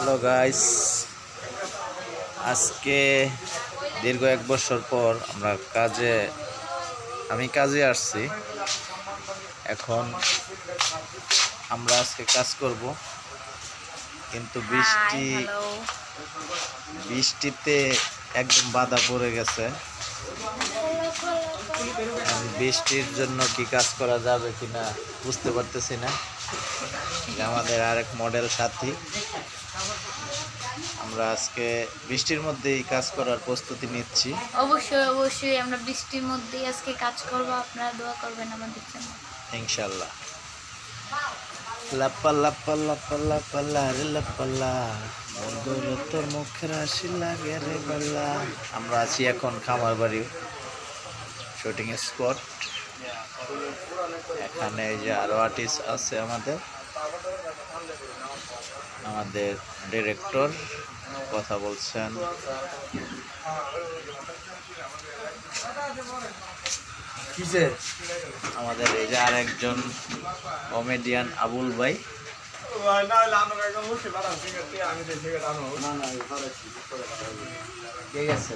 Hello guys, আজকে দীর্ঘ 1 বছর পর আমি কাজে আসছি। এখন আমরা আজকে কাজ করব, কিন্তু বৃষ্টিতে একদম বাধা পড়ে গেছে। বৃষ্টির জন্য কি কাজ করা যাবে কিনা বুঝতে পারতেছি না। আমাদের আরেক মডেল সাথী, আমরা আজকে বৃষ্টির মধ্যেই কাজ করার প্রস্তুতি নিচ্ছি। অবশ্যই আমরা বৃষ্টির মধ্যেই আজকে কাজ করব। আপনারা দোয়া করবেন আমাদের জন্য ইনশাআল্লাহ। লাপ্পা লাপ্পা লাপ্পা লাপ্পা রে লাপ্পাল্লা, বন্ধুরে তোর মুখের হাসি লাগে রে বাল্লা। আমরা আছি এখন খামারবাড়ি শুটিং স্পট। এখানে এই যে আরো আর্টিস্ট আছে, আমাদের ডিরেক্টর কথা বলছেন। আমাদের এই যে আরেকজন কমেডিয়ান আবুল ভাই। ঠিক আছে।